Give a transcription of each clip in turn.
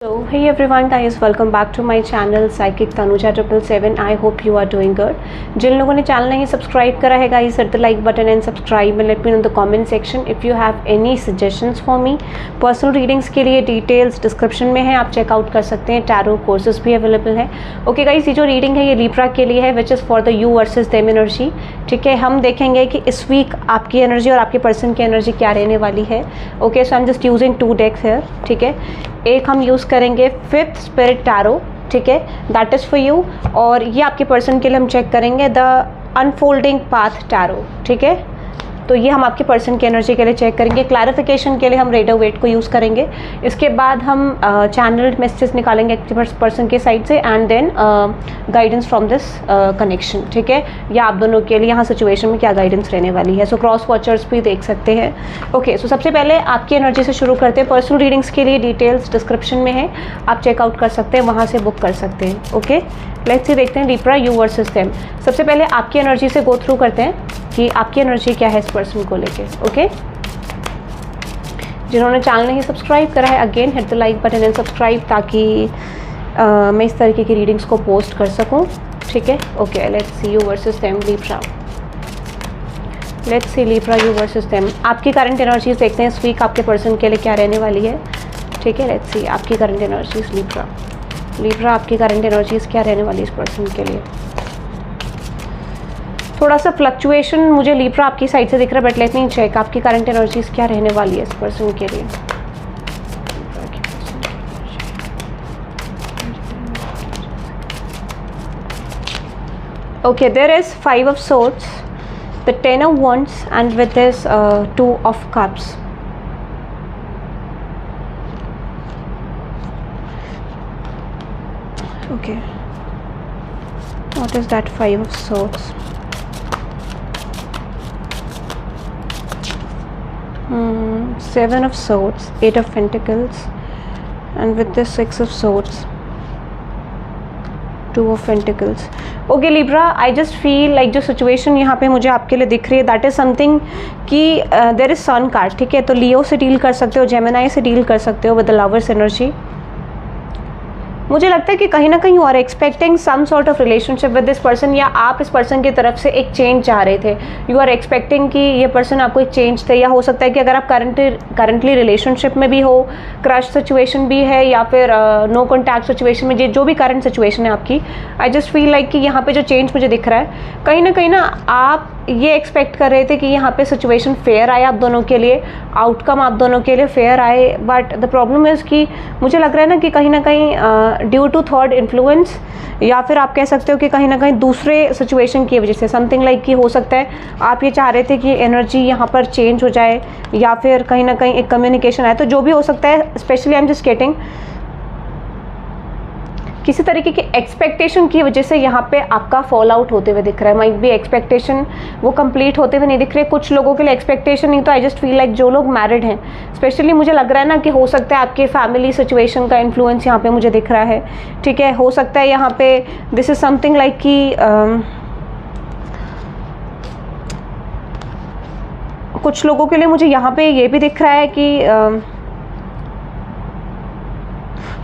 So hey everyone guys, welcome back to my channel Psychic Tanuja 777. I hope you are doing good. जिन लोगों ने channel नहीं subscribe करा है guys, hit the like button and subscribe and let me know in the comment section if you have any suggestions for me. Personal readings के लिए details description में है, आप चेकआउट कर सकते हैं. टैरो कोर्सेज भी अवेलेबल है. ओके गाइस, ये जो रीडिंग है ये लिब्रा के लिए है, which is for the you versus them energy. ठीक है, हम देखेंगे कि इस वीक आपकी एनर्जी और आपके पर्सन की एनर्जी क्या रहने वाली है. Okay, so I am just using 2 डेक्स है. ठीक है, एक हम यूज़ करेंगे 5th स्पिरिट टैरो. ठीक है, दैट इज़ फॉर यू. और ये आपके पर्सन के लिए हम चेक करेंगे द अनफोल्डिंग पाथ टैरो. ठीक है, तो ये हम आपके पर्सन की एनर्जी के लिए चेक करेंगे. क्लैरिफिकेशन के लिए हम रेडर वेट को यूज़ करेंगे. इसके बाद हम चैनल मैसेजेस निकालेंगे पर्सन के साइड से and then guidance from this connection. ठीक है, या आप दोनों के लिए यहाँ सिचुएशन में क्या गाइडेंस रहने वाली है. सो क्रॉस वॉचर्स भी देख सकते हैं. ओके, सो सबसे पहले आपकी एनर्जी से शुरू करते हैं. पर्सनल रीडिंग्स के लिए डिटेल्स डिस्क्रिप्शन में है, आप चेकआउट कर सकते हैं, वहाँ से बुक कर सकते हैं. ओके, लेट्स सी देखते हैं लिब्रा यू वर्सेस देम. सबसे पहले आपकी एनर्जी से गो थ्रू करते हैं कि आपकी एनर्जी क्या है इस पर्सन को लेके. ओके, जिन्होंने चैनल नहीं सब्सक्राइब करा है, again hit the like button and subscribe, ताकि मैं इस तरीके की रीडिंग्स को पोस्ट कर सकूं. ठीक है, okay, let's see you versus them Libra. Let's see Libra you versus them. आपकी करंट एनर्जीज देखते हैं इस वीक आपके पर्सन के लिए क्या रहने वाली है. ठीक है, लेट्स सी आपकी करंट एनर्जीज लिब्रा. लिब्रा, आपकी करंट एनर्जीज क्या रहने वाली है इस पर्सन के लिए. थोड़ा सा फ्लक्चुएशन मुझे लिब्रा आपकी साइड से दिख रहा है, बट लेट मी चेक आपकी करंट एनर्जीज क्या रहने वाली है इस पर्सन के लिए. Okay, there is 5 of swords, the 10 of wands and with this 2 of cups. Okay, what is that 5 of swords? 7 of swords, 8 of pentacles and with this 6 of swords, 2 of pentacles. Okay Libra, I just feel like जो situation यहाँ पे मुझे आपके लिए दिख रही है, that is something कि देयर इज सन कार्ड. ठीक है, तो लियो से डील कर सकते हो, जेमिनाई से डील कर सकते हो विद द लवर्स एनर्जी. मुझे लगता है कि कहीं ना कहीं you are expecting some sort of relationship with this person, या आप इस पर्सन की तरफ से एक चेंज चाह रहे थे. यू आर एक्सपेक्टिंग कि ये पर्सन आपको एक चेंज थे, या हो सकता है कि अगर आप करंटली रिलेशनशिप में भी हो, क्रश सिचुएशन भी है, या फिर नो कॉन्टैक्ट सिचुएशन में, जो भी करंट सिचुएशन है आपकी, आई जस्ट फील लाइक कि यहाँ पे जो चेंज मुझे दिख रहा है, कहीं ना आप ये एक्सपेक्ट कर रहे थे कि यहाँ पे सिचुएशन फेयर आए आप दोनों के लिए, आउटकम आप दोनों के लिए फेयर आए. बट द प्रॉब्लम इज़ कि मुझे लग रहा है ना कि कहीं ना कहीं ड्यू टू थर्ड इन्फ्लुएंस, या फिर आप कह सकते हो कि कहीं ना कहीं दूसरे सिचुएशन की वजह से, समथिंग लाइक कि हो सकता है आप ये चाह रहे थे कि एनर्जी यहाँ पर चेंज हो जाए, या फिर कहीं ना कहीं एक कम्युनिकेशन आए. तो जो भी हो सकता है, specially I am just getting किसी तरीके की एक्सपेक्टेशन की वजह से यहाँ पे आपका फॉल आउट होते हुए दिख रहा है. माइट भी एक्सपेक्टेशन वो कंप्लीट होते हुए नहीं दिख रहे. कुछ लोगों के लिए एक्सपेक्टेशन नहीं, तो आई जस्ट फील लाइक जो लोग मैरिड हैं स्पेशली, मुझे लग रहा है ना कि हो सकता है आपके फैमिली सिचुएशन का इन्फ्लुएंस यहाँ पे मुझे दिख रहा है. ठीक है, हो सकता है यहाँ पे दिस इज समथिंग लाइक कि कुछ लोगों के लिए मुझे यहाँ पे ये भी दिख रहा है कि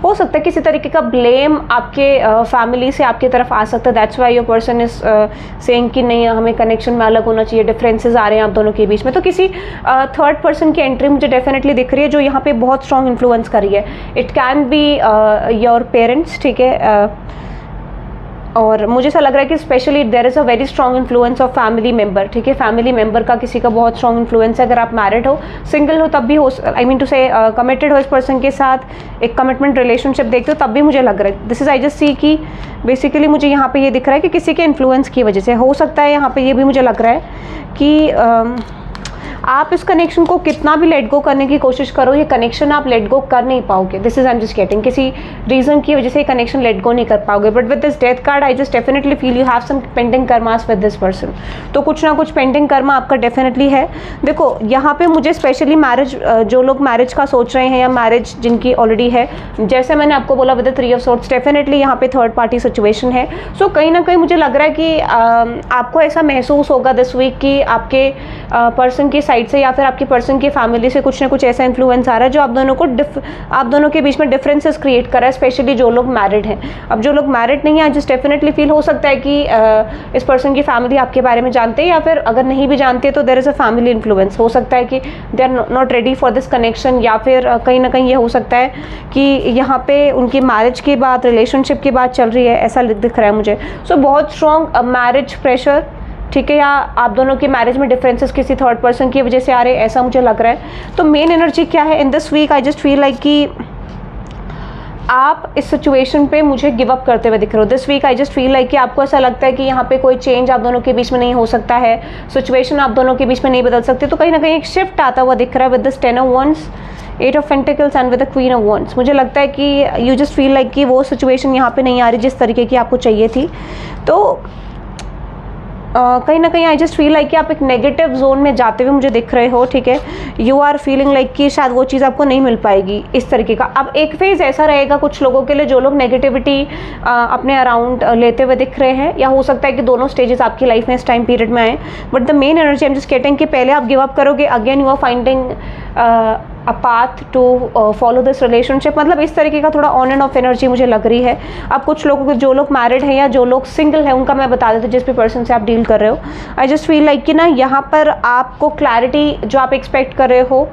हो सकता है किसी तरीके का ब्लेम आपके फैमिली से आपकी तरफ आ सकता है. That's why your person is saying कि नहीं, हमें कनेक्शन में अलग होना चाहिए, डिफरेंसेस आ रहे हैं आप दोनों के बीच में. तो किसी थर्ड पर्सन की एंट्री मुझे डेफिनेटली दिख रही है, जो यहाँ पे बहुत स्ट्रॉन्ग इन्फ्लुएंस कर रही है. It can be your parents. ठीक है, और मुझे ऐसा लग रहा है कि specially there is a very strong influence of family member. ठीक है, फैमिली मेंबर का किसी का बहुत स्ट्रॉन्ग इन्फ्लुएंस है. अगर आप मैरिड हो, सिंगल हो, तब भी हो, आई मीन टू से कमिटेड हो इस पर्सन के साथ, एक कमिटमेंट रिलेशनशिप देखते हो, तब भी मुझे लग रहा है this is I just see कि बेसिकली मुझे यहाँ पे ये दिख रहा है कि किसी के इन्फ्लुएंस की वजह से हो सकता है. यहाँ पे ये भी मुझे लग रहा है कि आप इस कनेक्शन को कितना भी लेट गो करने की कोशिश करो, ये कनेक्शन आप लेट गो कर नहीं पाओगे. This is I am just getting किसी रीजन की वजह से ये कनेक्शन लेट गो नहीं कर पाओगे. But with this death card I just definitely feel you have some pending karmas with this person. तो कुछ ना कुछ पेंडिंग कर्मा आपका डेफिनेटली है. देखो यहाँ पे मुझे स्पेशली मैरिज, जो लोग मैरिज का सोच रहे हैं या मैरिज जिनकी ऑलरेडी है, जैसे मैंने आपको बोला with the 3 of swords, definitely यहाँ पे थर्ड पार्टी सिचुएशन है. सो कहीं ना कहीं मुझे लग रहा है कि आपको ऐसा महसूस होगा दिस वीक कि आपके पर्सन की साइड से या फिर आपकी पर्सन की फैमिली से कुछ ना कुछ ऐसा इन्फ्लुएंस आ रहा है जो आप दोनों के बीच में डिफरेंसेस क्रिएट कर रहा है, स्पेशली जो लोग मैरिड हैं। अब जो लोग मैरिड नहीं है, जस्ट डेफिनेटली फील हो सकता है कि इस पर्सन की फैमिली आपके बारे में जानते हैं, या फिर अगर नहीं भी जानते तो there is a family influence. हो सकता है कि they are not ready for this connection, या फिर कहीं ना कहीं ये हो सकता है कि यहाँ पे उनकी मैरिज की बात, रिलेशनशिप की बात चल रही है, ऐसा दिख रहा है मुझे। सो बहुत स्ट्रॉन्ग मैरिज प्रेशर, ठीक है, या आप दोनों की मैरिज में डिफरेंसेस किसी थर्ड पर्सन की वजह से आ रहे हैं, ऐसा मुझे लग रहा है। तो मेन एनर्जी क्या है in this week? I just feel like कि आप इस सिचुएशन पे मुझे गिव अप करते हुए दिख रहे हो this week. I just feel like कि आपको ऐसा लगता है कि यहाँ पे कोई चेंज आप दोनों के बीच में नहीं हो सकता है, सिचुएशन आप दोनों के बीच में नहीं बदल सकते। तो कहीं ना कहीं एक शिफ्ट आता हुआ दिख रहा है with this 10 of wands, 8 of pentacles and with the queen of wands। मुझे लगता है कि यू जस्ट फील लाइक कि वो सिचुएशन यहाँ पे नहीं आ रही जिस तरीके की आपको चाहिए थी। तो कहीं ना कहीं आई जस्ट फील लाइक कि आप एक नेगेटिव जोन में जाते हुए मुझे दिख रहे हो, ठीक है। यू आर फीलिंग लाइक कि शायद वो चीज़ आपको नहीं मिल पाएगी इस तरीके का। अब एक फेज ऐसा रहेगा कुछ लोगों के लिए जो लोग नेगेटिविटी अपने अराउंड लेते हुए दिख रहे हैं, या हो सकता है कि दोनों स्टेजेस आपकी लाइफ में इस टाइम पीरियड में आए। But the main energy I am just getting कि पहले आप गिव अप करोगे, again you are finding a path to follow this relationship. मतलब इस तरीके का थोड़ा ऑन एंड ऑफ एनर्जी मुझे लग रही है। अब कुछ लोगों को, जो लोग मैरिड हैं या जो लोग सिंगल हैं, उनका मैं बता देती हूँ जिस भी पर्सन से आप डील कर रहे हो। आई जस्ट फील लाइक कि ना यहाँ पर आपको क्लैरिटी जो आप एक्सपेक्ट कर रहे हो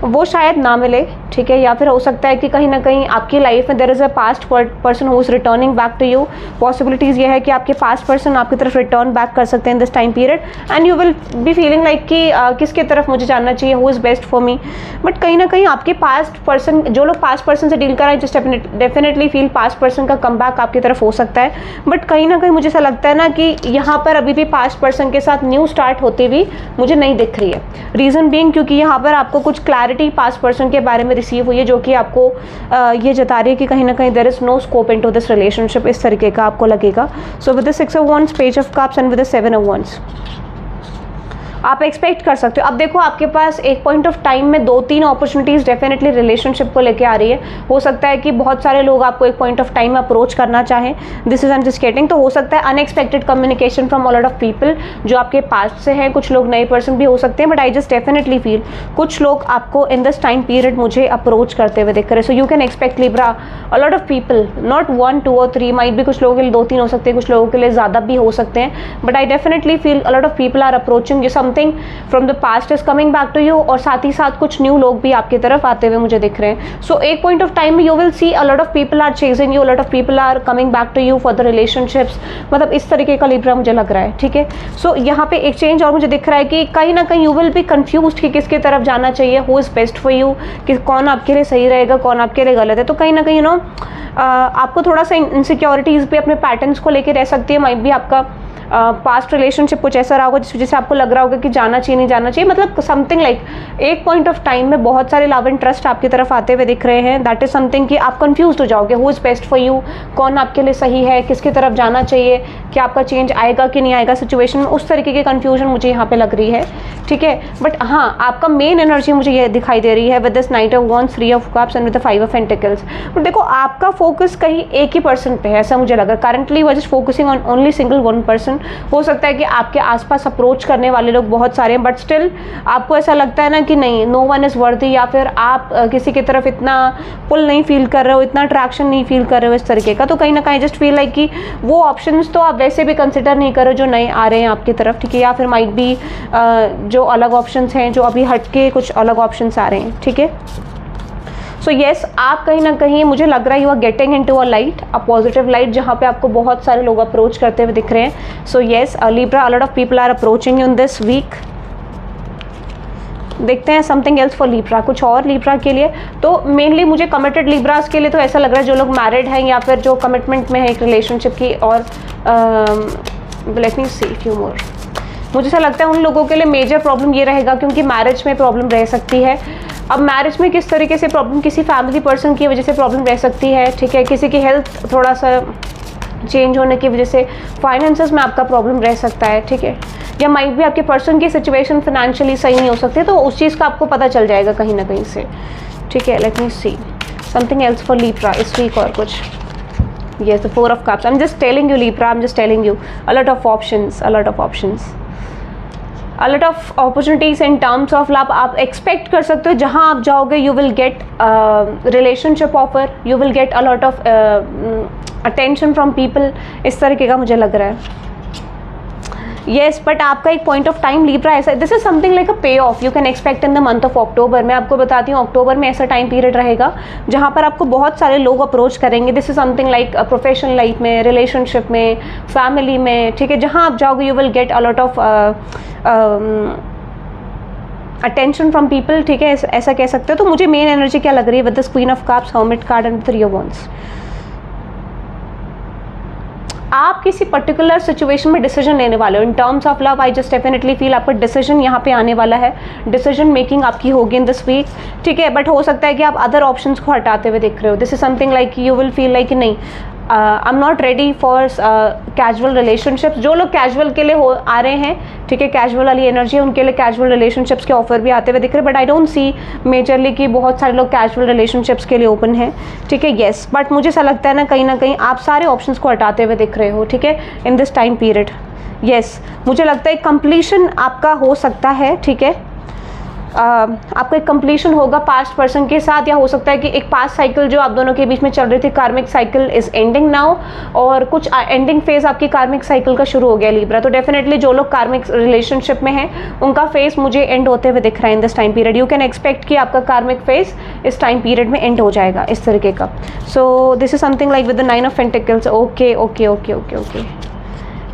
वो शायद ना मिले, ठीक है। या फिर हो सकता है कि कहीं ना कहीं आपकी लाइफ में there is a past person who is returning back to you. Possibilities ये है कि आपके पास्ट पर्सन आपकी तरफ रिटर्न बैक कर सकते हैं this time period, and you will be feeling like कि किसके तरफ मुझे जानना चाहिए, who is best for me. But कहीं ना कहीं आपके पास्ट पर्सन, जो लोग पास्ट पर्सन से डील कर रहे हैं, just definitely feel past person का कम बैक आपकी तरफ हो सकता है। बट कहीं ना कहीं मुझे ऐसा लगता है ना कि यहाँ पर अभी भी पास्ट पर्सन के साथ न्यू स्टार्ट होती हुई मुझे नहीं दिख रही है। रीज़न बीइंग क्योंकि यहाँ पर आपको कुछ क्लैरिटी पास्ट पर्सन के बारे में रिसीव हुई है, जो कि आपको ये जता रही है कि कहीं ना कहीं there is no scope into this relationship, इस तरीके का आपको लगेगा। So with the 6 of wands, page of cups and with the 7 of wands आप एक्सपेक्ट कर सकते हो। अब देखो, आपके पास एक पॉइंट ऑफ टाइम में 2-3 अपॉर्चुनिटीज़ डेफिनेटली रिलेशनशिप को लेके आ रही है। हो सकता है कि बहुत सारे लोग आपको एक पॉइंट ऑफ टाइम में अप्रोच करना चाहें, दिस इज जस्ट गेटिंग। तो हो सकता है unexpected communication from all of people जो आपके पास्ट से हैं, कुछ लोग नए पर्सन भी हो सकते हैं। But I just definitely feel कुछ लोग आपको इन दिस टाइम पीरियड मुझे अप्रोच करते हुए दिख रहे हैं। So you can expect Libra a lot of people, not 1, 2 और 3, माइट भी कुछ लोगों के लिए 2-3 हो सकते हैं, कुछ लोगों के लिए ज़्यादा भी हो सकते हैं। But I definitely feel a lot of people are approaching you, something from the past is coming back to you, और साथ ही साथ कुछ न्यू लोग भी आपकी तरफ आते हुए मुझे दिख रहे हैं। सो एक पॉइंट ऑफ टाइम में you will see a lot of people are chasing you, a lot of people are coming back to you for the relationships. मतलब इस तरीके का लिब्रा मुझे लग रहा है, ठीक है। सो यहाँ पे एक चेंज और मुझे दिख रहा है कि कहीं ना कहीं यू विल बी कंफ्यूज्ड कि किसकी तरफ जाना चाहिए, who is best for you, कि कौन आपके लिए सही रहेगा, कौन आपके लिए गलत है। तो कहीं ना कहीं आपको थोड़ा सा इनसिक्योरिटीज़ भी अपने पैटर्न्स को लेकर रह सकती है। माइट भी आपका पास्ट रिलेशनशिप कुछ ऐसा रहा होगा जिस वजह से आपको लग रहा होगा कि जाना चाहिए नहीं जाना चाहिए। मतलब समथिंग लाइक एक पॉइंट ऑफ टाइम में बहुत सारे लव एंड ट्रस्ट आपकी तरफ आते हुए दिख रहे हैं। दैट इज समथिंग कि आप कंफ्यूज हो जाओगे, who is best for you, कौन आपके लिए सही है, किसकी तरफ जाना चाहिए, क्या आपका चेंज आएगा कि नहीं आएगा सिचुएशन में, उस तरीके की कन्फ्यूजन मुझे यहाँ पे लग रही है, ठीक है। बट हाँ, आपका मेन एनर्जी मुझे ये दिखाई दे रही है with this night of wands, 3 of cups and with the 5 of pentacles. But देखो, आपका फोकस कहीं एक ही पर्सन पे है, ऐसा मुझे लगा। करंटली वो just focusing on only single one person. हो सकता है कि आपके आसपास अप्रोच करने वाले लोग बहुत सारे हैं, बट स्टिल आपको ऐसा लगता है ना कि नहीं, नो वन इज़ वर्दी, या फिर आप किसी की तरफ इतना पुल नहीं फील कर रहे हो, इतना अट्रैक्शन नहीं फील कर रहे हो इस तरीके का। तो कहीं ना कहीं जस्ट फील लाइक कि वो ऑप्शंस तो आप वैसे भी कंसिडर नहीं कर रहे हो जो नए आ रहे हैं आपकी तरफ, ठीक है। या फिर माइट भी जो अलग ऑप्शंस हैं, जो अभी हटके कुछ अलग ऑप्शंस आ रहे हैं, ठीक है। सो येस, आप कहीं ना कहीं मुझे लग रहा है you are getting into a light, a positive light, जहाँ पे आपको बहुत सारे लोग अप्रोच करते हुए दिख रहे हैं। So yes Libra, a lot of people are approaching you in this week. देखते हैं समथिंग एल्स फॉर लिब्रा, कुछ और लिब्रा के लिए। तो मेनली मुझे कमिटेड लिब्रास के लिए तो ऐसा लग रहा है जो लोग मैरिड हैं या फिर जो कमिटमेंट में है एक रिलेशनशिप की, और let me see few more. मुझे ऐसा लगता है उन लोगों के लिए मेजर प्रॉब्लम ये रहेगा, क्योंकि मैरिज में प्रॉब्लम रह सकती है। अब मैरिज में किस तरीके से प्रॉब्लम, किसी फैमिली पर्सन की वजह से प्रॉब्लम रह सकती है, ठीक है। किसी की हेल्थ थोड़ा सा चेंज होने की वजह से फाइनेंसेस में आपका प्रॉब्लम रह सकता है, ठीक है। या माइट भी आपके पर्सन की सिचुएशन फाइनेंशियली सही नहीं हो सकती, तो उस चीज़ का आपको पता चल जाएगा कहीं ना कहीं से, ठीक है। Let me see something else for Libra इस वीक और कुछ। Yes, the 4 of cups. I'm just telling you, Libra, I'm just telling you, a lot of options, a lot of options. A lot of opportunities in terms of love आप expect कर सकते हो, जहां आप जाओगे you will get relationship offer, you will get a lot of attention from people, इस तरीके का मुझे लग रहा है। येस, बट आपका एक पॉइंट ऑफ टाइम लिब्रा ऐसा, this is something like a payoff you can expect in the month of October. मैं आपको बताती हूँ अक्टूबर में ऐसा टाइम पीरियड रहेगा जहाँ पर आपको बहुत सारे लोग अप्रोच करेंगे। This is something like professional life में, रिलेशनशिप में, फैमिली में, ठीक है, जहाँ आप जाओगे you will get a lot of attention from people, ठीक है, ऐसा कह सकते हो। तो मुझे मेन एनर्जी क्या लग रही है with the queen of cups, hermit card and 3 of wands. आप किसी पर्टिकुलर सिचुएशन में डिसीजन लेने वाले हो। इन terms of love I just definitely feel आपका डिसीजन यहाँ पे आने वाला है, डिसीजन मेकिंग आपकी होगी इन दिस वीक, ठीक है। बट हो सकता है कि आप अदर ऑप्शंस को हटाते हुए देख रहे हो। This is something like you will feel like नहीं, I am not ready for casual relationships. जो लोग कैजुअल के लिए आ रहे हैं, ठीक है, कैजुअल वाली एनर्जी है, उनके लिए कैजुअल रिलेशनशिप्स के ऑफर भी आते हुए दिख रहे हैं। But I don't see majorly कि बहुत सारे लोग कैजुअल रिलेशनशिप्स के लिए ओपन हैं, ठीक है। येस, बट मुझे ऐसा लगता है ना कहीं आप सारे ऑप्शंस को हटाते हुए दिख रहे हो, ठीक है, in this time period. Yes, मुझे लगता है कंप्लीशन आपका हो सकता है, ठीक है। आपका एक कंप्लीशन होगा पास्ट पर्सन के साथ, या हो सकता है कि एक पास्ट साइकिल जो आप दोनों के बीच में चल रही थी, कार्मिक साइकिल इज एंडिंग नाउ, और कुछ एंडिंग फेज आपकी कार्मिक साइकिल का शुरू हो गया लिब्रा। तो डेफिनेटली जो लोग कार्मिक रिलेशनशिप में हैं उनका फेज मुझे एंड होते हुए दिख रहा है in this time period. You can expect कि आपका कार्मिक फेज इस टाइम पीरियड में एंड हो जाएगा, इस तरीके का। So this is something like with the 9 of pentacles. Okay okay okay okay okay,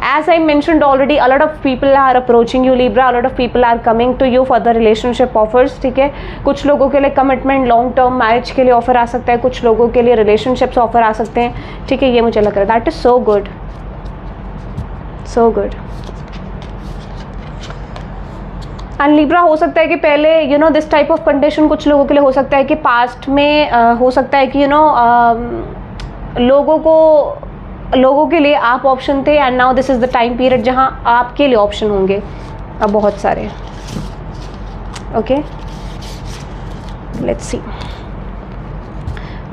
as I mentioned already, a lot of people are approaching you Libra, a lot of people are coming to you for the relationship offers, ठीक है। कुछ लोगों के लिए commitment, long term marriage के लिए offer आ सकता है, कुछ लोगों के लिए रिलेशनशिप्स ऑफर आ सकते हैं, ठीक है। ये मुझे लग रहा है that is so good, so good. And Libra हो सकता है कि पहले you know this type of condition कुछ लोगों के लिए हो सकता है कि पास्ट में हो सकता है कि यू नो लोगों के लिए आप ऑप्शन थे, and now this is the time period जहां आपके लिए ऑप्शन होंगे अब बहुत सारे। ओके, लेट्स सी,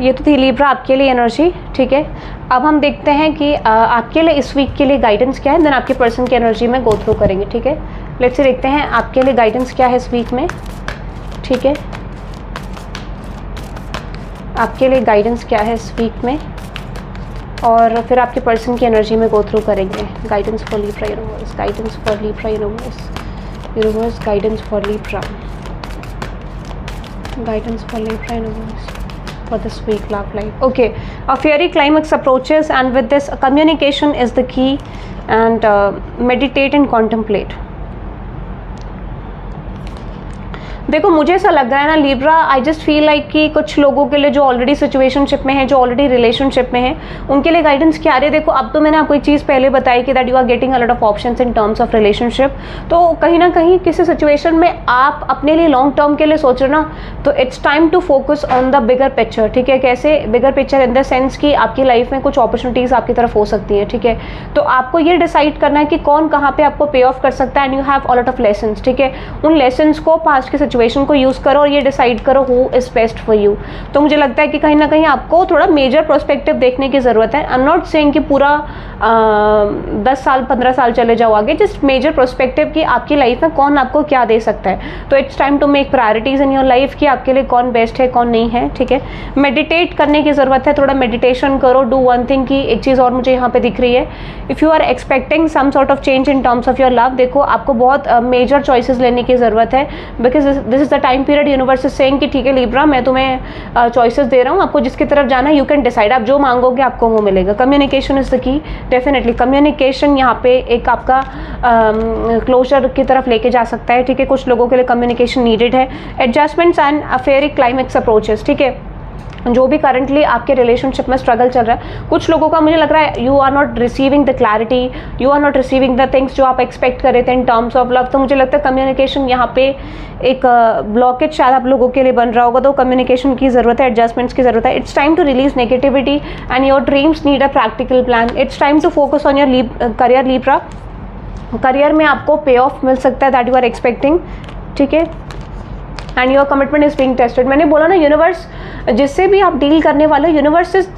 ये तो थी लिब्रा आपके लिए एनर्जी, ठीक है। अब हम देखते हैं कि आपके लिए इस वीक के लिए गाइडेंस क्या है, देन आपके पर्सन की एनर्जी में गो थ्रू करेंगे, ठीक है। लेट्स सी, देखते हैं आपके लिए गाइडेंस क्या है इस वीक में, ठीक है। आपके लिए गाइडेंस क्या है इस वीक में, और फिर आपके पर्सन की एनर्जी में गो थ्रू करेंगे। Guidance for Libra universe, guidance for Libra universe, universe guidance for Libra, guidance for Libra universe for this week love life. Okay, a fairy climax approaches, and with this communication is the key, and meditate and contemplate. देखो मुझे ऐसा लग रहा है ना Libra, I just feel like कि कुछ लोगों के लिए जो ऑलरेडी सिचुएशनशिप में है, जो ऑलरेडी रिलेशनशिप में है, उनके लिए गाइडेंस क्या आ रही है। देखो अब तो मैंने आपको एक चीज़ पहले बताई कि that you are getting a lot of options in terms of relationship. तो कहीं ना कहीं किसी सिचुएशन में आप अपने लिए लॉन्ग टर्म के लिए सोच रहे हो ना, तो it's time to focus on the bigger picture, ठीक है। कैसे bigger picture? In the sense कि आपकी लाइफ में कुछ अपॉर्चुनिटीज़ आपकी तरफ हो सकती हैं, ठीक है। तो आपको ये डिसाइड करना है कि कौन कहाँ पे आपको पे ऑफ कर सकता है, and you have a lot of lessons, ठीक है। उन लेसन्स को, पास्ट की सिचुएशन को यूज़ करो और ये डिसाइड करो who is best for you. तो मुझे लगता है कि कहीं ना कहीं आपको थोड़ा मेजर पर्सपेक्टिव देखने की जरूरत है। आई एम नॉट सेइंग कि पूरा 10 साल 15 साल चले जाओ आगे, जस्ट मेजर पर्सपेक्टिव कि आपकी लाइफ में कौन आपको क्या दे सकता है। तो it's time to make priorities in your life कि आपके लिए कौन बेस्ट है, कौन नहीं है, ठीक है। मेडिटेट करने की जरूरत है, थोड़ा मेडिटेशन करो। डू वन थिंग की एक चीज़ और मुझे यहाँ पे दिख रही है, if you are expecting some sort of change in terms of your love, देखो आपको बहुत मेजर चॉइसेस लेने की जरूरत है, because this is the time period universe is saying कि ठीक है लिब्रा, मैं तुम्हें चॉइसेस दे रहा हूँ, आपको जिसकी तरफ जाना है यू कैन डिसाइड, आप जो मांगोगे आपको वो मिलेगा। Communication is the key, definitely communication यहाँ पे एक आपका क्लोजर की तरफ लेके जा सकता है, ठीक है। कुछ लोगों के लिए कम्युनिकेशन नीडेड है। Adjustments and a fairy climax approaches, ठीक है। जो भी करंटली आपके रिलेशनशिप में स्ट्रगल चल रहा है, कुछ लोगों का मुझे लग रहा है you are not receiving the clarity, you are not receiving the things जो आप एक्सपेक्ट कर रहे थे इन टर्म्स ऑफ लव। तो मुझे लगता है कम्युनिकेशन यहाँ पे एक ब्लॉकेज शायद आप लोगों के लिए बन रहा होगा, तो कम्युनिकेशन की ज़रूरत है, एडजस्टमेंट्स की ज़रूरत है। It's time to release negativity and your dreams need a practical plan. It's time to focus on your career Libra. Career में आपको पे ऑफ मिल सकता है दैट यू आर एक्सपेक्टिंग, ठीक है। And your commitment is being tested. मैंने बोला ना, यूनिवर्स जिससे भी आप डील करने वाले हो, universe is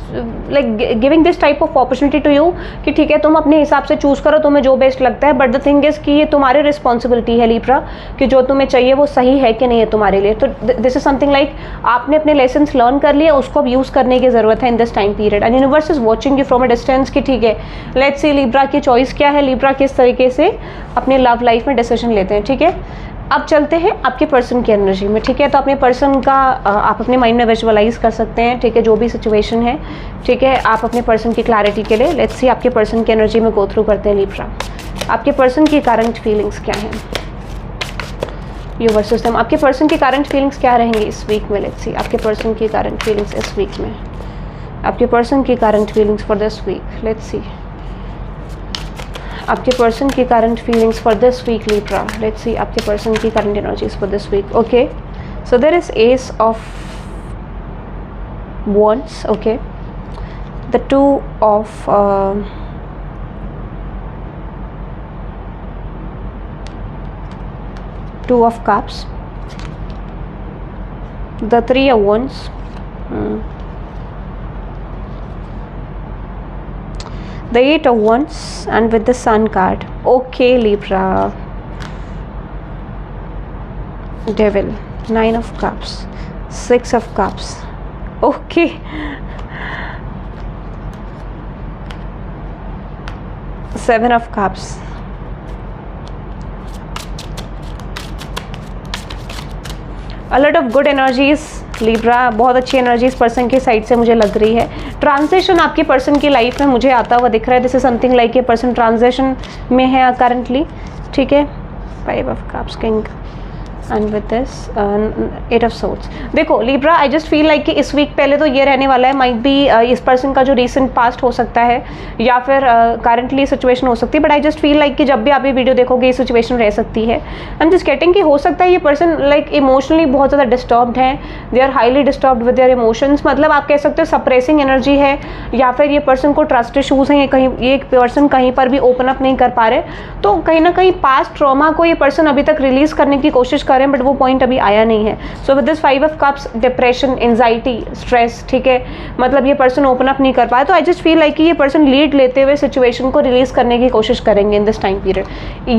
like giving this type of opportunity to you कि ठीक है तुम अपने हिसाब से चूज करो, तुम्हें जो बेस्ट लगता है, बट द थिंग इज कि ये तुम्हारी रिस्पॉन्सिबिलिटी है लिब्रा कि जो तुम्हें चाहिए वो सही है कि नहीं है तुम्हारे लिए। तो दिस इज समथिंग लाइक आपने अपने लेसन्स लर्न कर लिए, उसको अब यूज करने की जरूरत है in this time period. And universe is watching you from a distance कि ठीक है लेट्स सी लिब्रा की चॉइस क्या है, लिब्रा किस तरीके से अपने लव लाइफ में डिसीजन लेते हैं। ठीक है, अब चलते हैं आपके पर्सन की एनर्जी में। ठीक है, तो अपने पर्सन का आप अपने माइंड में विजुअलाइज कर सकते हैं। ठीक है, जो भी सिचुएशन है, ठीक है, आप अपने पर्सन की क्लैरिटी के लिए लेट्स सी आपके पर्सन की एनर्जी में गो थ्रू करते हैं लिब्रा। आपके पर्सन की करंट फीलिंग्स क्या हैं, यूनिवर्स सिस्टम, आपके पर्सन की करंट फीलिंग्स क्या रहेंगी इस वीक में। लेट्स सी आपके पर्सन की करंट फीलिंग्स इस वीक में, आपके पर्सन की current feelings for this week. Let's see आपके पर्सन की current feelings for this week Libra. Let's see आपके पर्सन की current energies for this week. Okay, so there is ace of wands, okay, the two of cups, the three of wands, the eight of wands, and with the sun card. Okay Libra, devil, nine of cups, six of cups. Okay, seven of cups, a lot of good energies Libra, बहुत अच्छी energies person की side से मुझे लग रही है। Transition आपके person की लाइफ में मुझे आता हुआ दिख रहा है। दिस इज समथिंग लाइक ये पर्सन ट्रांजिशन में है करंटली। ठीक है, five of cups, king, and with this eight of swords. देखो Libra, I just feel like कि इस वीक पहले तो ये रहने वाला है, माइट बी इस पर्सन का जो रिसेंट पास्ट हो सकता है या फिर करंटली सिचुएशन हो सकती है, but I just feel like कि जब भी आप ये वीडियो देखोगे ये सिचुएशन रह सकती है। आई एम जस्ट गेटिंग कि हो सकता है ये पर्सन लाइक इमोशनली बहुत ज़्यादा डिस्टर्ब्ड है, they are highly disturbed with their emotions. मतलब आप कह सकते हो सप्रेसिंग एनर्जी है, या फिर ये पर्सन को ट्रस्ट इशूज़ हैं, ये पर्सन कहीं पर भी ओपन अप नहीं कर पा रहे, तो कहीं ना कहीं पास्ट ट्रॉमा को ये पर्सन अभी तक रिलीज करने की कोशिश कर रहे हैं, बट वो पॉइंट अभी आया नहीं है। So with this five of cups, depression, anxiety, stress, ठीक है, मतलब ये पर्सन ओपन अप नहीं कर पाया। तो आई जस्ट फील लाइक कि ये पर्सन लीड लेते हुए सिचुएशन को रिलीज करने की कोशिश करेंगे इन दिस टाइम पीरियड।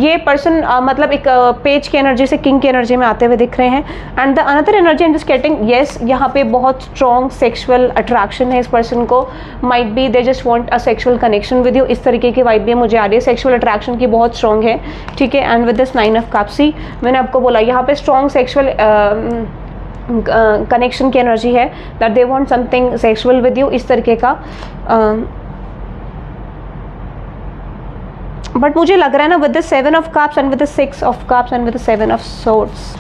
ये पर्सन मतलब एक पेज की एनर्जी से किंग की एनर्जी में आते हुए दिख रहे हैं। And the another energy I am just getting, yes, यहाँ पे बहुत स्ट्रॉन्ग सेक्सुअल अट्रैक्शन है इस पर्सन को। Might be they just want a sexual connection with you, इस तरीके की वाइब भी मुझे आ रही है। सेक्सुअल अट्रैक्शन की बहुत स्ट्रॉन्ग है। ठीक है, and with this nine of cups, see मैंने आपको बोला यहाँ पे स्ट्रॉन्ग सेक्सुअल कनेक्शन की एनर्जी है, that they want something sexual with you, इस तरीके का। बट मुझे लग रहा है ना with the seven of cups and with the six of cups and with the seven of swords,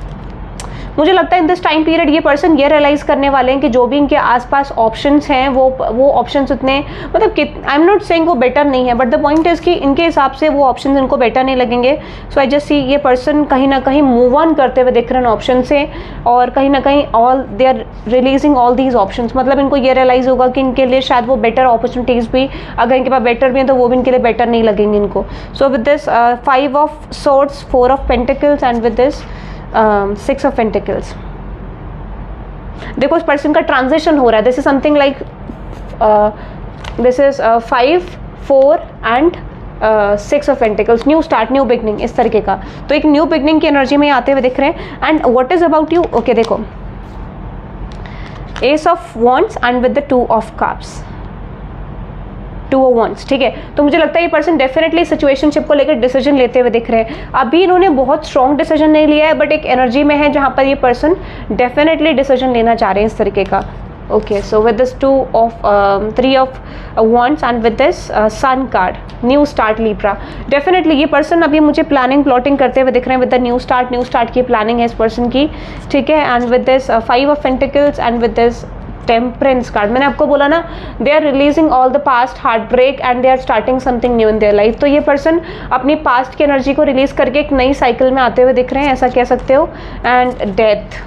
मुझे लगता है इन दिस टाइम पीरियड ये पर्सन ये रियलाइज करने वाले हैं कि जो भी इनके आसपास ऑप्शंस हैं वो ऑप्शंस उतने, मतलब आई एम नॉट सेइंग वो बेटर नहीं है, बट द पॉइंट इज कि इनके हिसाब से वो ऑप्शंस इनको बेटर नहीं लगेंगे। सो आई जस्ट सी ये पर्सन कहीं ना कहीं मूव ऑन करते हुए दिख रहे हैं ऑप्शन से, और कहीं ना कहीं all they are releasing all these options. मतलब इनको ये रियलाइज होगा कि इनके लिए शायद वो बेटर अपॉर्चुनिटीज भी, अगर इनके पास बेटर भी हैं तो वो भी इनके लिए बेटर नहीं लगेंगे इनको। सो with this five of swords, four of pentacles and with this six of pentacles, देखो इस पर्सन का ट्रांजिशन हो रहा है। This is something like this is 5, 4 and 6 of pentacles, new start, new beginning, इस तरीके का। तो एक न्यू बिगनिंग की एनर्जी में आते हुए दिख रहे हैं। And what is about you, okay देखो ace of wands and with the two of cups, two of wands. ठीक है, तो मुझे लगता है ये पर्सन डेफिनेटली सिचुएशनशिप को लेकर डिसीजन लेते हुए दिख रहे हैं। अभी इन्होंने बहुत स्ट्रॉन्ग डिसीजन नहीं लिया है, बट एक एनर्जी में है जहां पर ये पर्सन डेफिनेटली डिसीजन लेना चाह रहे हैं इस तरीके का। Okay, so with this 2 of 3 of wands and with this sun card, new start Libra, definitely ये पर्सन अभी मुझे प्लानिंग प्लॉटिंग करते हुए दिख रहे हैं विद द न्यू स्टार्ट की प्लानिंग है इस पर्सन की। ठीक है, and with this 5 of pentacles and with this temperance card, मैंने आपको बोला ना they are releasing all the past heart break and they are starting something new in their life. तो ये पर्सन अपनी पास्ट की एनर्जी को रिलीज करके एक नई साइकिल में आते हुए दिख रहे हैं, ऐसा कह सकते हो। And death,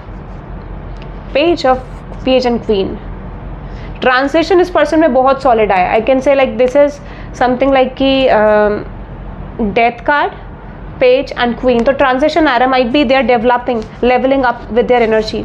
page and queen, translation इस पर्सन में बहुत सॉलिड आया। I can say like this is something like कि death card, page and queen. तो ट्रांजिशन आ रहा, might be they are developing, levelling up with their energy.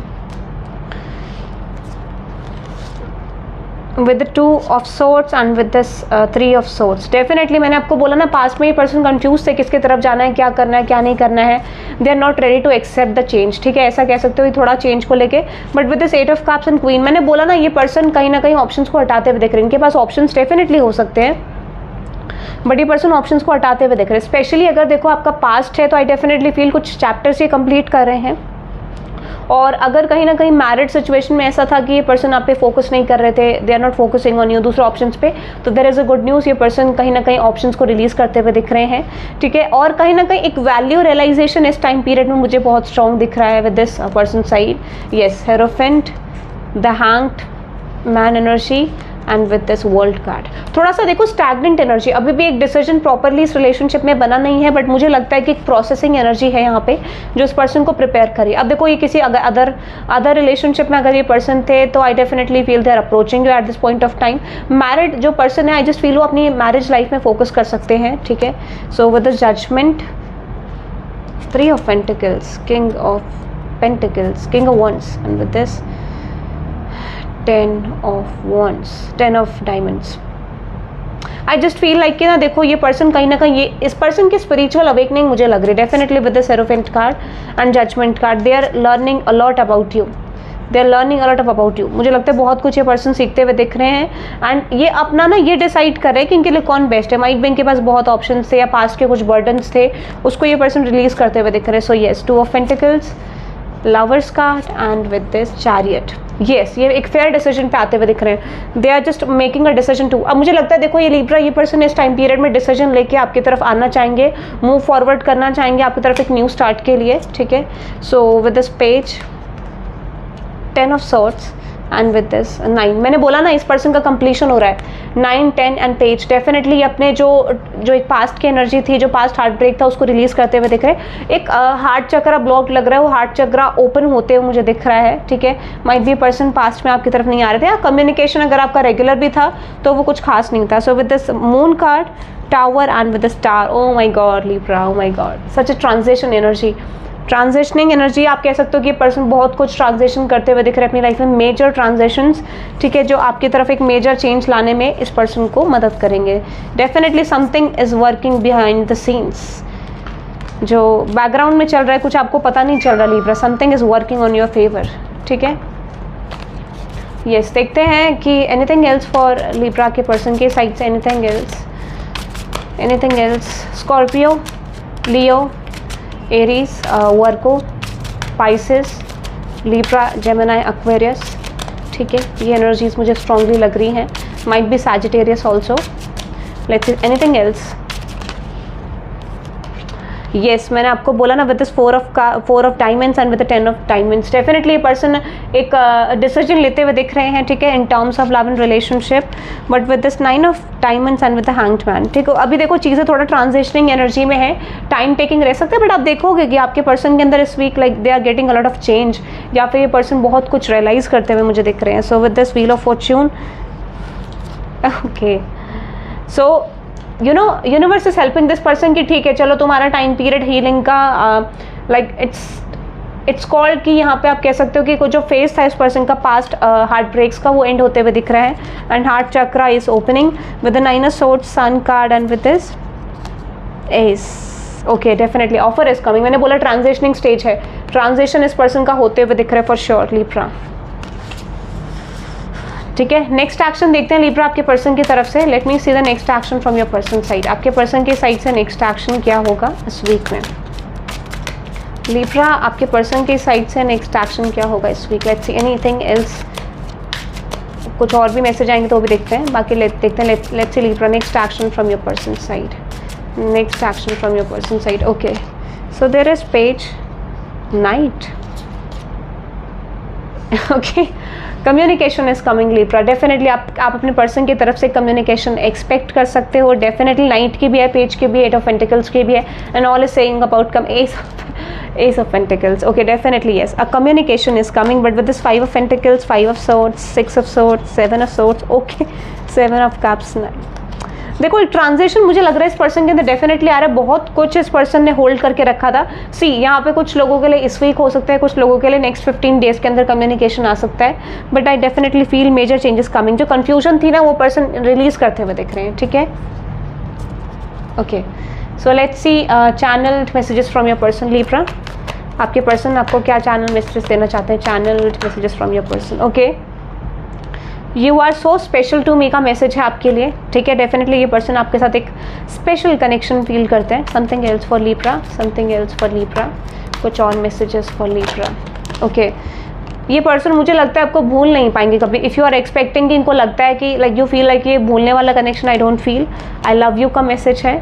with the 2 of swords and with this 3 of swords. Definitely मैंने आपको बोला ना, past में ये पर्सन कंफ्यूज थे किसकी तरफ जाना है, क्या करना है, क्या नहीं करना है. They are not ready to accept the change. ठीक है, ऐसा कह सकते हो थोड़ा चेंज को लेके. But with this 8 of cups and queen, मैंने बोला ना ये पर्सन कहीं ना कहीं ऑप्शंस को हटाते हुए दिख रहे हैं. इनके पास ऑप्शंस डेफिनेटली हो सकते हैं, बट ये पर्सन ऑप्शंस को हटाते हुए दिख रहे हैं. स्पेशली अगर देखो आपका पास्ट है तो आई डेफिनेटली फील कुछ चैप्टर्स ये कंप्लीट कर रहे हैं. और अगर कहीं ना कहीं मैरिड सिचुएशन में ऐसा था कि ये पर्सन आप पे फोकस नहीं कर रहे थे, they are not focusing on you दूसरे ऑप्शंस पे, तो there is a good news, ये पर्सन कहीं ना कहीं ऑप्शंस को रिलीज करते हुए दिख रहे हैं. ठीक है, और कहीं ना कहीं एक वैल्यू रियलाइजेशन इस टाइम पीरियड में मुझे बहुत स्ट्रॉन्ग दिख रहा है with this person side. Yes, hierophant, the hanged man energy and with this world card. थोड़ा सा देखो स्टैग्नेंट एनर्जी, अभी भी एक डिसीजन प्रॉपरली इस रिलेशनशिप में बना नहीं है, बट मुझे लगता है कि एक प्रोसेसिंग एनर्जी है यहाँ पे जो इस पर्सन को प्रिपेयर करी. अब देखो ये किसी अदर रिलेशनशिप में अगर ये पर्सन थे तो I definitely feel they are approaching you at this point of time. Married जो पर्सन है, आई जस्ट फील वो अपनी मैरिज लाइफ में फोकस कर सकते हैं. ठीक है, so with this judgement, 3 of Pentacles, King of Pentacles, King of Wands, and with this 10 of Wands, 10 of Diamonds. I just feel like कि ना देखो ये पर्सन कहीं ना कहीं ये इस पर्सन की स्पिरिचुअल अवेकनिंग मुझे लग रही है definitely with the hierophant card and judgement card. They are learning a lot about you, they are learning a lot about you. मुझे लगता है बहुत कुछ ये पर्सन सीखते हुए दिख रहे हैं एंड ये अपना ना ये डिसाइड कर रहे हैं कि इनके लिए कौन बेस्ट है. माइट बी इनके पास बहुत ऑप्शन थे या पास्ट के कुछ बर्डन्स थे, उसको ये पर्सन रिलीज करते हुए दिख रहे हैं. So yes, 2 of Pentacles, lovers card and with this chariot. Yes, ये एक फेयर डिसीजन पे आते हुए दिख रहे हैं. They are just making a decision to. अब मुझे लगता है देखो ये लिब्रा, ये पर्सन इस टाइम पीरियड में डिसीजन लेके आपकी तरफ आना चाहेंगे, मूव फॉरवर्ड करना चाहेंगे आपकी तरफ एक न्यू स्टार्ट के लिए. ठीक है, so with this page, 10 of Swords and with this 9. मैंने बोला ना इस पर्सन का कंप्लीशन हो रहा है. 9, 10 एंड पेज डेफिनेटली अपने जो एक पास्ट की एनर्जी थी, जो पास्ट हार्ट ब्रेक था, उसको रिलीज करते हुए दिख रहे हैं. एक हार्ट चक्रा ब्लॉक लग रहा है, वो हार्ट चक्रा ओपन होते हुए मुझे दिख रहा है. ठीक है, माइट बी पर्सन पास्ट में आपकी तरफ नहीं आ रहे थे, या कम्युनिकेशन अगर आपका रेगुलर भी था तो वो कुछ खास नहीं था. So with this moon card, tower and with the star. Oh my God Libra, oh my God, such a transition energy, transitioning energy. आप कह सकते हो कि ये पर्सन बहुत कुछ ट्रांजिशन करते हुए दिख रहे हैं अपनी लाइफ में, मेजर ट्रांजिशंस. ठीक है, जो आपकी तरफ एक मेजर चेंज लाने में इस पर्सन को मदद करेंगे. Definitely something is working behind the scenes, जो बैकग्राउंड में चल रहा है कुछ आपको पता नहीं चल रहा Libra. Something is working on your favour. ठीक है, यस, देखते हैं कि एनीथिंग एल्स फॉर लिब्रा के पर्सन के साइड से. Anything else Scorpio, Leo, Aries, Virgo, Pisces, Libra, Gemini, Aquarius. ठीक है, ये एनर्जीज मुझे स्ट्रांगली लग रही हैं. Might be Sagittarius also. Let's see anything else. Yes, मैंने आपको बोला ना with this 4 of Diamonds and with 10 of Diamonds. Definitely ये पर्सन एक डिसीजन लेते हुए दिख रहे हैं. ठीक है, इन terms of love and relationship, but with this 9 of Diamonds and with the hanged man. ठीक है, अभी देखो चीज़ें थोड़ा ट्रांजिशनिंग एनर्जी में है, टाइम टेकिंग रह सकता है, बट आप देखोगे कि आपके पर्सन के अंदर इस week like they are getting a lot of change, या फिर ये पर्सन बहुत कुछ रियलाइज करते हुए मुझे दिख रहे हैं. सो with this wheel of Fortune, okay, so you know universe is helping this person कि ठीक है चलो तुम्हारा टाइम पीरियड हीलिंग का लाइक इट्स कॉल्ड कि यहाँ पे आप कह सकते हो कि जो फेस था इस पर्सन का पास्ट हार्ट ब्रेक्स का, वो एंड होते हुए दिख रहा है. And heart chakra is opening with the 9 of Swords, sun card and with this ace. Okay, definitely offer is coming. मैंने बोला ट्रांजिशनिंग स्टेज है, ट्रांजिशन इस पर्सन का होते हुए दिख रहा है फॉर श्योर लिब्रा. ठीक है, नेक्स्ट एक्शन देखते हैं लिब्रा आपके पर्सन की तरफ से. Let me see the next action from your person side. आपके पर्सन की साइड से नेक्स्ट एक्शन क्या होगा इस वीक में लिब्रा? आपके पर्सन की साइड से नेक्स्ट एक्शन क्या होगा इस week? Let's see anything else. कुछ और भी मैसेज आएंगे तो वो भी देखते हैं, बाकी देखते हैं. Let's see Libra next action from your person side. Next action from your person side. Okay, so there is page, knight. Okay, communication is coming Libra. Definitely आप अपने पर्सन की तरफ से कम्युनिकेशन एक्सपेक्ट कर सकते हो. डेफिनेटली नाइट की भी है, पेज की भी है, 8 of Pentacles की भी है, and all is saying about Ace of Pentacles. Okay, definitely yes, a communication is coming, but with this 5 of Pentacles, 5 of Swords, 6 of Swords, 7 of Swords. Okay, 7 of Cups. देखो transition मुझे लग रहा है इस person के अंदर definitely आ रहा है, बहुत कुछ इस पर्सन ने होल्ड करके रखा था। सी यहाँ पे कुछ लोगों के लिए इस वीक हो सकता है, कुछ लोगों के लिए नेक्स्ट 15 डेज के अंदर कम्युनिकेशन आ सकता है, but I definitely feel major changes coming. जो कन्फ्यूजन थी ना वो पर्सन रिलीज करते हुए दिख रहे हैं, ठीक है। Okay, so let's see channel messages from your person Libra. आपके पर्सन आपको क्या चैनल मैसेजेस देना चाहते हैं? Channel messages from your person. Okay, you are so special to me का मैसेज है आपके लिए, ठीक है। डेफिनेटली ये पर्सन आपके साथ एक स्पेशल कनेक्शन फील करते हैं। Something else for Libra, something else for Libra, कुछ और मैसेजेस फॉर लीब्रा। ओके, ये पर्सन मुझे लगता है आपको भूल नहीं पाएंगे कभी। इफ़ यू आर एक्सपेक्टिंग कि इनको लगता है कि लाइक यू फील लाइक ये भूलने वाला connection, I don't feel. I love you का मैसेज है।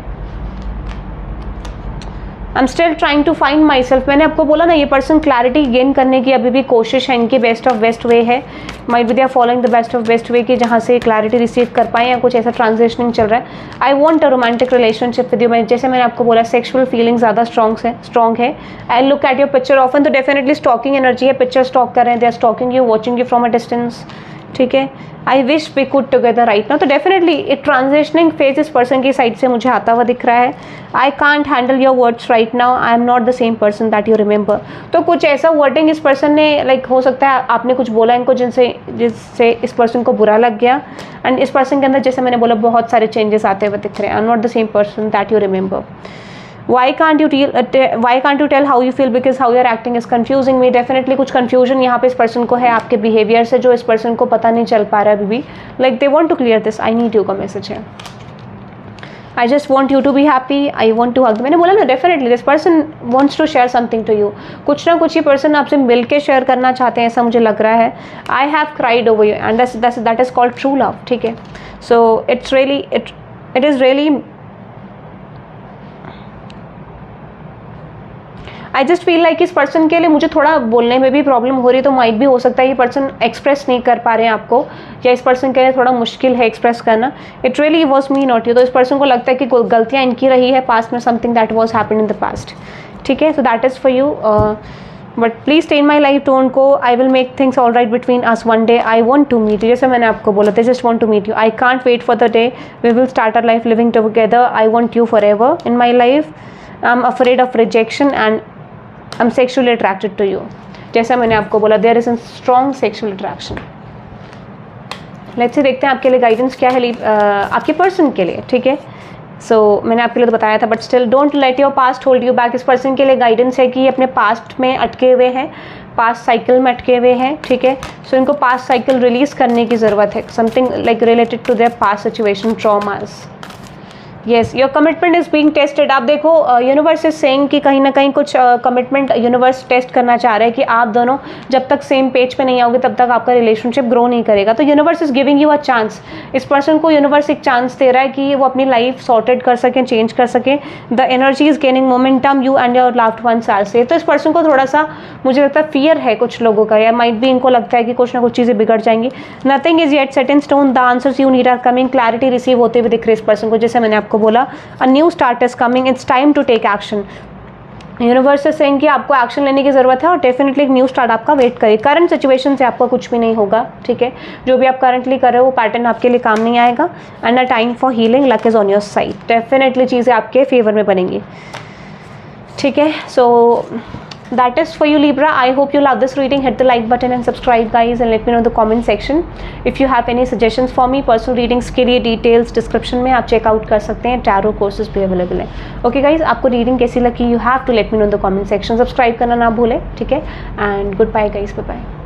I am still trying to find myself. मैंने आपको बोला ना ये पर्सन क्लैरिटी गेन करने की अभी भी कोशिश है, इनकी बेस्ट ऑफ बेस्ट वे है। Might be they are following the best of best way कि जहाँ से क्लैरिटी रिसीव कर पाए, या कुछ ऐसा ट्रांजिशनिंग चल रहा है। I want a romantic relationship with you. जैसे मैंने आपको बोला सेक्शुअल फीलिंग ज़्यादा स्ट्रॉन्ग है। I look at your picture often, तो डेफिनेटली स्टॉकिंग एनर्जी है। पिक्चर स्टॉक कर रहे हैं, they are stalking you, watching you from a distance, ठीक है। I wish we could together right now, तो डेफिनेटली एक ट्रांजिशनिंग फेज इस पर्सन की साइड से मुझे आता हुआ दिख रहा है। I can't handle your words right now, I am not the same person that you remember. तो कुछ ऐसा वर्डिंग इस पर्सन ने लाइक हो सकता है आपने कुछ बोला इनको जिससे इस पर्सन को बुरा लग गया। एंड इस पर्सन के अंदर जैसे मैंने बोला बहुत सारे चेंजेस आते हुए दिख रहे हैं। आई am not the same person that you remember. Why can't you tell how you feel, because how you're acting is confusing me। Definitely कुछ confusion यहाँ पे इस पर्सन को है आपके बिहेवियर से, जो इस पर्सन को पता नहीं चल पा रहा है अभी भी। Like they want to clear this. I need you का मैसेज है। I just want you to be happy, I want to hug. मैंने बोला ना definitely this person wants to share something to you. कुछ ना कुछ ये पर्सन आपसे मिल के शेयर करना चाहते हैं, ऐसा मुझे लग रहा है। I have cried over you and that is called true love, ठीक है। So it's really it is really, I just feel like इस पर्सन के लिए मुझे थोड़ा बोलने में भी प्रॉब्लम हो रही है। तो माइट भी हो सकता है ये पर्सन एक्सप्रेस नहीं कर पा रहे हैं आपको, या इस पर्सन के लिए थोड़ा मुश्किल है एक्सप्रेस करना। It really was me not you. तो इस पर्सन को लगता है कि गलतियाँ इनकी रही है पास्ट में, something that was happen in the past, ठीक है। So that is for you, but please stay in my life tone को। I will make things all right between us one day. I want to meet you, जैसे मैंने आपको बोला था, just want to meet you. I can't wait for the day we will start our life living together. I want you forever in my life. I am afraid of rejection and I am sexually attracted to you. जैसा मैंने आपको बोला, there is a strong sexual attraction. Let's say देखते हैं आपके लिए guidance क्या है आपके पर्सन के लिए, ठीक है। सो मैंने आपके लिए तो बताया था, but still don't let your past hold you back. इस पर्सन के लिए गाइडेंस है कि ये अपने पास्ट में अटके हुए हैं, पास्ट साइकिल में अटके हुए हैं, ठीक है। सो इनको पास्ट साइकिल रिलीज करने की ज़रूरत है, something like related to their past situation, traumas. Yes, your commitment is being tested. आप देखो यूनिवर्स इज सेइंग कि कहीं ना कहीं कुछ कमिटमेंट यूनिवर्स टेस्ट करना चाह रहा है कि आप दोनों जब तक सेम पेज पे नहीं आओगे तब तक आपका रिलेशनशिप ग्रो नहीं करेगा। तो universe is giving you a chance. इस पर्सन को यूनिवर्स एक चांस दे रहा है कि वो अपनी लाइफ सॉर्टेड कर सकें, चेंज कर सकें। The energy is gaining momentum, you and your loved ones are safe. तो इस पर्सन को थोड़ा सा मुझे लगता है फियर है कुछ लोगों का, या माइट भी इनको लगता है कि कुछ ना कुछ चीज़ें बिगड़ जाएंगी। Nothing is yet set in stone, the answers you need are coming. Clarity receive होते हुए दिख रही है इस पर्सन को, जैसे मैंने आपको बोला new start is coming, it's time to take action. Universe से सेइंग कि आपको एक्शन लेने की जरूरत है और डेफिनेटली एक न्यू स्टार्ट आपका वेट करे। करंट सिचुएशन से आपका कुछ भी नहीं होगा, ठीक है। जो भी आप करंटली कर रहे हो वो पैटर्न आपके लिए काम नहीं आएगा। And a time for healing, luck is on your side. Definitely चीज़ें आपके फेवर में बनेंगी, ठीक है। सो that is for you Libra. I hope you love this reading. Hit the like button and subscribe guys, and let me know in the comment section if you have any suggestions for me. Personal readings के लिए details description में आप check out कर सकते हैं। tarot courses भी available हैं। Okay guys, आपको reading कैसी लगी you have to let me know in the comment section. subscribe करना ना भूलें, ठीक है। and goodbye guys, bye bye।